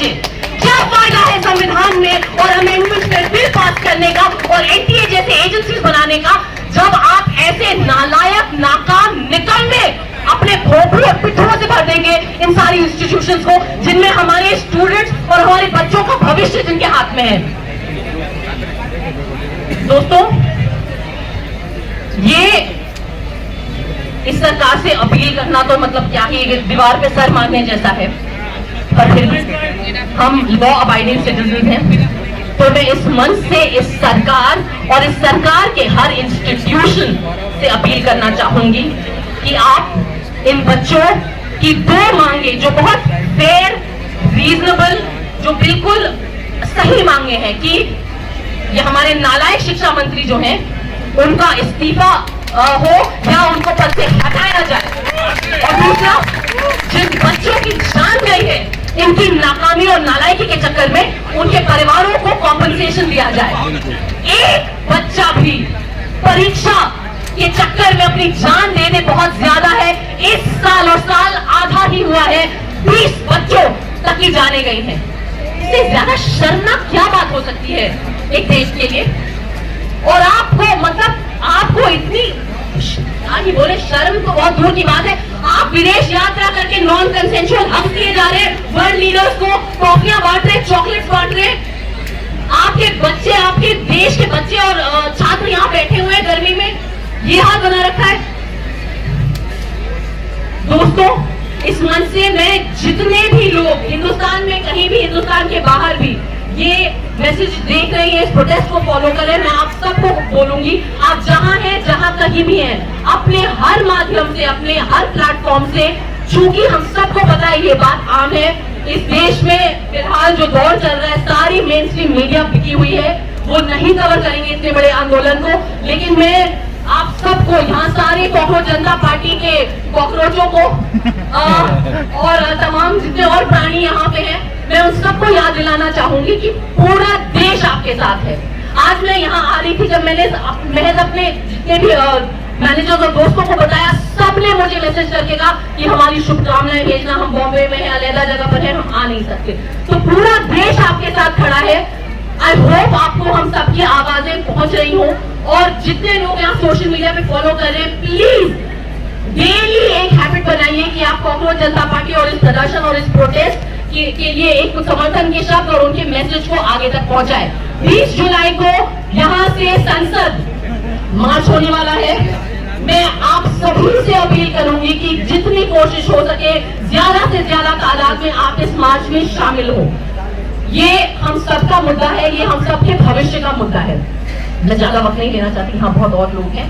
बचे। क्या फायदा है संविधान में और अमेंडमेंट में बिल पास करने का और एनटीए जैसे एजेंसीज बनाने का, जब आप ऐसे नालायक, नाकाम, निकम्मे अपने खोपड़ी और पिट्ठों से भर देंगे इन सारी इंस्टीट्यूशंस को, जिनमें हमारे स्टूडेंट्स और हमारे बच्चों का भविष्य जिनके हाथ में है। दोस्तों, ये इस सरकार से अपील करना तो मतलब क्या ही, दीवार पे सर मारने जैसा है, पर फिर भी हम लॉ अबाइडिंग सिटीजन हैं, तो मैं इस मंच से इस सरकार और इस सरकार के हर इंस्टीट्यूशन से अपील करना चाहूंगी कि आप इन बच्चों की दो मांगे, जो बहुत फेयर, रीजनेबल, जो बिल्कुल सही मांगे हैं कि ये हमारे नालायक शिक्षा मंत्री जो हैं उनका इस्तीफा हो या उनको पद से हटाया जाए, और दूसरा, जिन बच्चों की जान गई है इनकी नाकामी और नालायकी के चक्कर में, उनके परिवारों को कॉम्पनसेशन दिया जाए। एक बच्चा भी परीक्षा के चक्कर में अपनी जान दे दे बहुत ज्यादा है। इस साल और साल आधा ही हुआ है, 20 बच्चों तक की जाने गई है। इससे ज्यादा शर्मनाक क्या बात हो सकती है एक देश के लिए? और आपको मतलब आपको इतनी आगे बोले, शर्म तो बहुत दूर की बात है, आप विदेश यात्रा करके नॉन कंसेंशुअल हक दिए जा रहे, वर्ल्ड लीडर्स को टॉफियां बांट रहे, चॉकलेट्स बांट रहे। आपके बच्चे, आपके देश के बच्चे और छात्र यहाँ बैठे हुए हैं गर्मी में, ये हाल बना रखा है। दोस्तों, इस मंच से मैं जितने भी लोग हिंदुस्तान में, कहीं भी, हिंदुस्तान के बाहर भी ये मैसेज देख रही है, इस प्रोटेस्ट को फॉलो कर रहे हैं, मैं आप सबको बोलूंगी, आप जहां हैं, जहां कहीं भी हैं, अपने हर माध्यम से, अपने हर प्लेटफॉर्म से, चूंकि हम सबको पता है ये बात आम है, इस देश में फिलहाल जो दौर चल रहा है, सारी मेन स्ट्रीम मीडिया बिकी हुई है, वो नहीं कवर करेंगे इतने बड़े आंदोलन को। लेकिन मैं आप सबको, यहाँ सारे कॉकरोच जनता पार्टी के कॉकरोचों को और तमाम जितने और प्राणी यहाँ पे हैं, मैं उन सबको याद दिलाना चाहूंगी कि पूरा देश आपके साथ है। आज मैं यहाँ आ रही थी, जब मैंने महज अपने जितने भी मैनेजर्स और दोस्तों को बताया, सबने मुझे मैसेज करके कहा कि हमारी शुभकामनाएं भेजना, हम बॉम्बे में हैं, अलग जगह पर हैं, हम आ नहीं सकते। तो पूरा देश आपके साथ खड़ा है। आई होप आपको हम सबकी आवाजें पहुंच रही हो, और जितने लोग यहाँ सोशल मीडिया पे फॉलो कर रहे हैं, प्लीज डेली एक हैबिट बनाइए कि आप कॉकरोच जनता पार्टी और इस प्रदर्शन और इस प्रोटेस्ट के लिए एक समर्थन के शब्द और उनके मैसेज को आगे तक पहुंचाए। 20 जुलाई को यहाँ से संसद मार्च होने वाला है। मैं आप सभी से अपील करूंगी कि जितनी कोशिश हो सके ज्यादा से ज्यादा तादाद में आप इस मार्च में शामिल हो। ये हम सबका मुद्दा है, ये हम सबके भविष्य का मुद्दा है। मैं ज्यादा वक्त नहीं लेना चाहती, यहाँ बहुत और लोग हैं,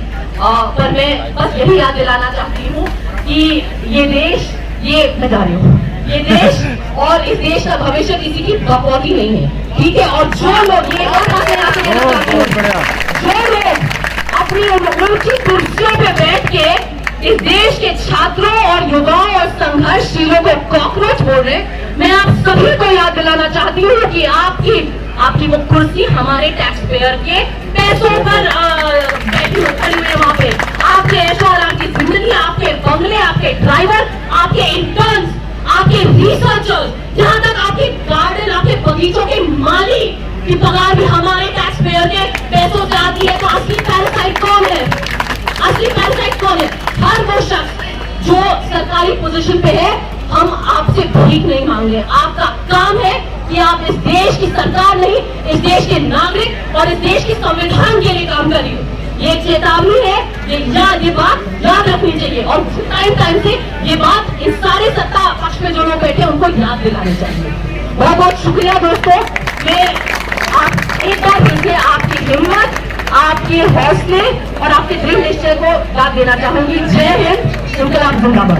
पर मैं बस यही याद दिलाना चाहती हूँ कि ये देश, मैं जा रही हूँ, ये देश और इस देश का भविष्य किसी की बकौती नहीं है, ठीक है? और जो लोग ये जो लोग अपनी उनकी कुर्सियों पे बैठ के इस देश के छात्रों और युवाओं और संघर्षशीलों को कॉकरोच बोल रहे, मैं आप सभी को याद दिलाना चाहती हूँ कि आपकी वो कुर्सी हमारे टैक्स पेयर के पैसों पर बैठी हुई है। वहां पे आपके ऐशों, आपकी जिंदगी, आपके बंगले, आपके ड्राइवर, आपके इंटर्न्स, आपके रिसर्चर्स, यहाँ तक आपके गार्डन, आपके बगीचों के माली की पगार भी हमारे टैक्स पेयर के पैसों से आती है। तो असली पैरासाइट कौन है? असली पैरासाइट कौन है? हर वो शख्स जो सरकारी पोजीशन पे है। हम आपसे भीख नहीं मांग रहे, आपका काम है कि आप इस देश की सरकार नहीं, इस देश के नागरिक और इस देश के संविधान के लिए काम करिए। ये चेतावनी है, ये बात याद रखनी चाहिए, और टाइम से ये बात इस सारे सत्ता पक्ष में जो लोग बैठे उनको याद दिलानी चाहिए। बहुत बहुत शुक्रिया दोस्तों। मैं आप एक बार फिर से आपकी हिम्मत, आपके हौसले और आपके दृढ़ निश्चय को याद देना चाहूंगी। जय हिंद, इनकलाब जिंदाबाद।